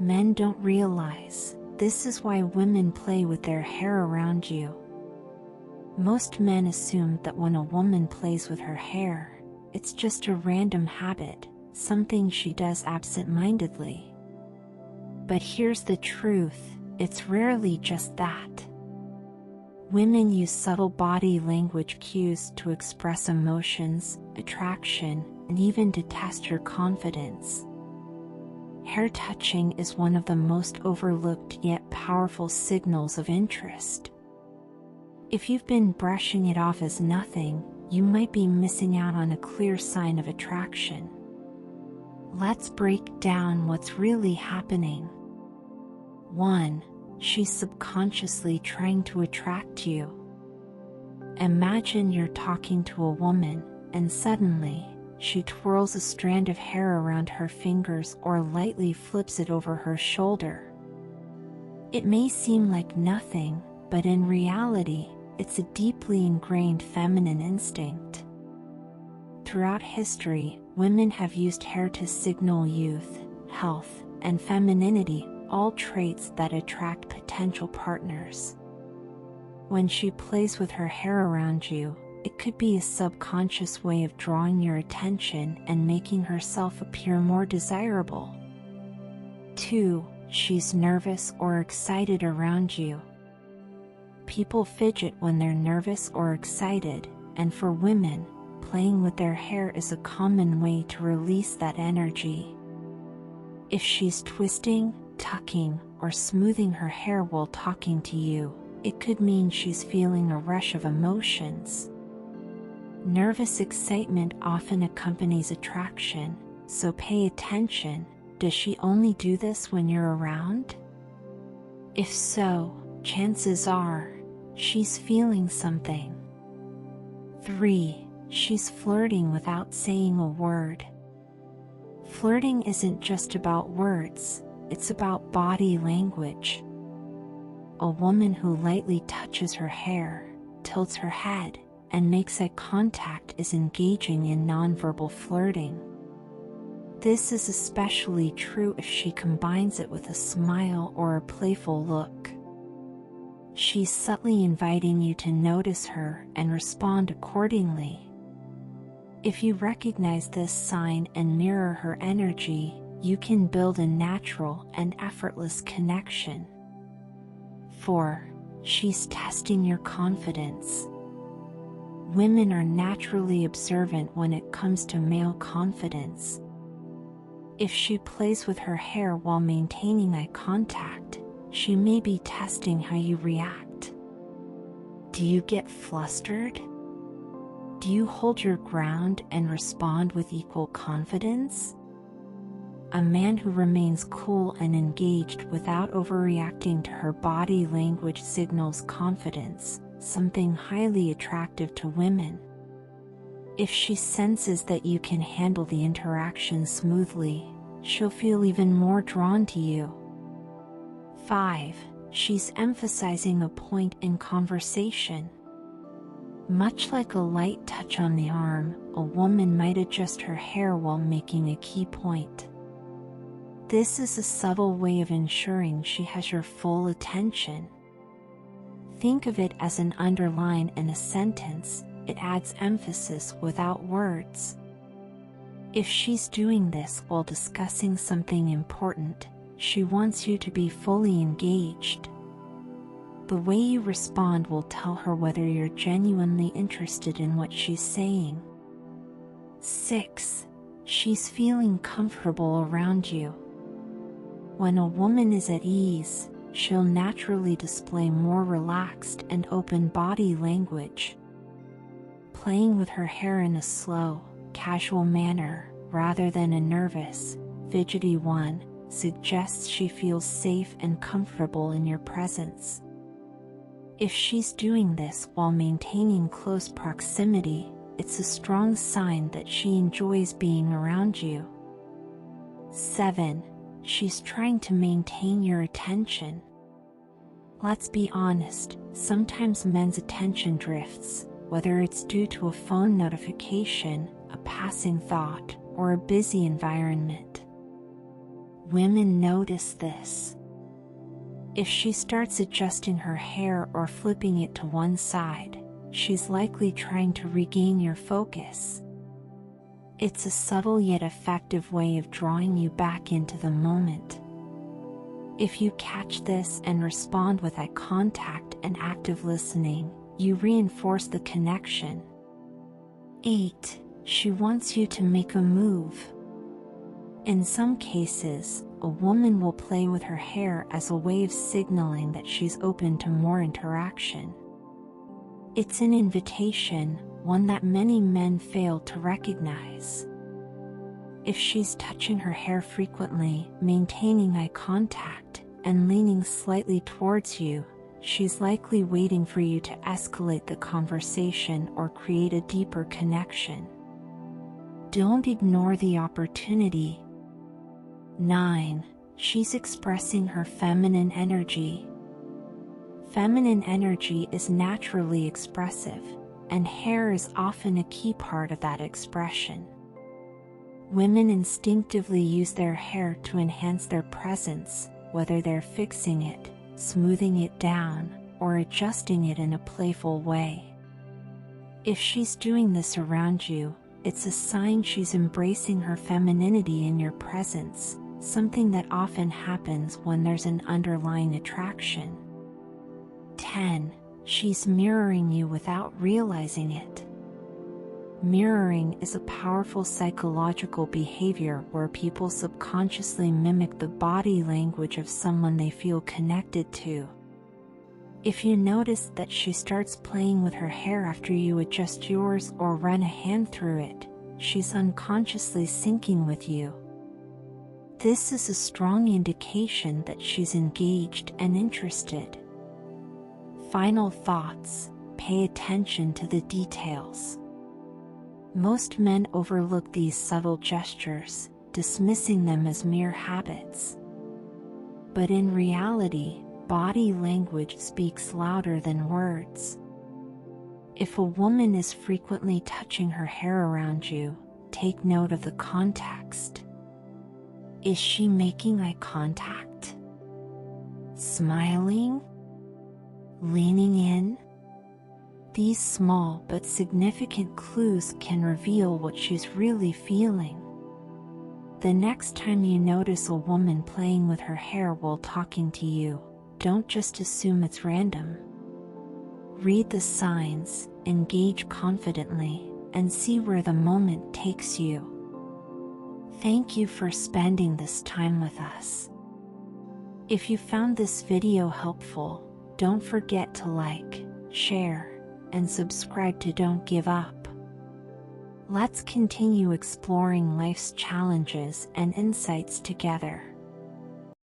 Men don't realize this is why women play with their hair around you. Most men assume that when a woman plays with her hair, it's just a random habit, something she does absent-mindedly. But here's the truth, it's rarely just that. Women use subtle body language cues to express emotions, attraction, and even to test your confidence. Hair touching is one of the most overlooked yet powerful signals of interest. If you've been brushing it off as nothing, you might be missing out on a clear sign of attraction. Let's break down what's really happening. 1. She's subconsciously trying to attract you. Imagine you're talking to a woman, and suddenly, she twirls a strand of hair around her fingers or lightly flips it over her shoulder. It may seem like nothing, but in reality, it's a deeply ingrained feminine instinct. Throughout history, women have used hair to signal youth, health, and femininity, all traits that attract potential partners. When she plays with her hair around you, it could be a subconscious way of drawing your attention and making herself appear more desirable. 2. She's nervous or excited around you. People fidget when they're nervous or excited, and for women, playing with their hair is a common way to release that energy. If she's twisting, tucking, or smoothing her hair while talking to you, it could mean she's feeling a rush of emotions. Nervous excitement often accompanies attraction, so pay attention. Does she only do this when you're around? If so, chances are, she's feeling something. 3. She's flirting without saying a word. Flirting isn't just about words, it's about body language. A woman who lightly touches her hair, tilts her head, and makes eye contact is engaging in nonverbal flirting. This is especially true if she combines it with a smile or a playful look. She's subtly inviting you to notice her and respond accordingly. If you recognize this sign and mirror her energy, you can build a natural and effortless connection. 4. She's testing your confidence. Women are naturally observant when it comes to male confidence. If she plays with her hair while maintaining eye contact, she may be testing how you react. Do you get flustered? Do you hold your ground and respond with equal confidence? A man who remains cool and engaged without overreacting to her body language signals confidence, something highly attractive to women. If she senses that you can handle the interaction smoothly, she'll feel even more drawn to you. 5. She's emphasizing a point in conversation. Much like a light touch on the arm, a woman might adjust her hair while making a key point. This is a subtle way of ensuring she has your full attention. Think of it as an underline in a sentence, it adds emphasis without words. If she's doing this while discussing something important, she wants you to be fully engaged. The way you respond will tell her whether you're genuinely interested in what she's saying. 6. She's feeling comfortable around you. When a woman is at ease, she'll naturally display more relaxed and open body language. Playing with her hair in a slow, casual manner, rather than a nervous, fidgety one, suggests she feels safe and comfortable in your presence. If she's doing this while maintaining close proximity, it's a strong sign that she enjoys being around you. 7. She's trying to maintain your attention. Let's be honest, sometimes men's attention drifts, whether it's due to a phone notification, a passing thought, or a busy environment. Women notice this. If she starts adjusting her hair or flipping it to one side, she's likely trying to regain your focus. It's a subtle yet effective way of drawing you back into the moment. If you catch this and respond with eye contact and active listening, you reinforce the connection. 8. She wants you to make a move. In some cases, a woman will play with her hair as a way of signaling that she's open to more interaction. It's an invitation, one that many men fail to recognize. If she's touching her hair frequently, maintaining eye contact, and leaning slightly towards you, she's likely waiting for you to escalate the conversation or create a deeper connection. Don't ignore the opportunity. 9. She's expressing her feminine energy. Feminine energy is naturally expressive, and hair is often a key part of that expression. Women instinctively use their hair to enhance their presence, whether they're fixing it, smoothing it down, or adjusting it in a playful way. If she's doing this around you, it's a sign she's embracing her femininity in your presence, something that often happens when there's an underlying attraction. 10. She's mirroring you without realizing it. Mirroring is a powerful psychological behavior where people subconsciously mimic the body language of someone they feel connected to. If you notice that she starts playing with her hair after you adjust yours or run a hand through it, she's unconsciously syncing with you. This is a strong indication that she's engaged and interested. Final thoughts: pay attention to the details. Most men overlook these subtle gestures, dismissing them as mere habits. But in reality, body language speaks louder than words. If a woman is frequently touching her hair around you, take note of the context. Is she making eye contact? Smiling? Leaning in? These small but significant clues can reveal what she's really feeling. The next time you notice a woman playing with her hair while talking to you, don't just assume it's random. Read the signs, engage confidently, and see where the moment takes you. Thank you for spending this time with us. If you found this video helpful, don't forget to like, share, and subscribe to Don't Give Up. Let's continue exploring life's challenges and insights together.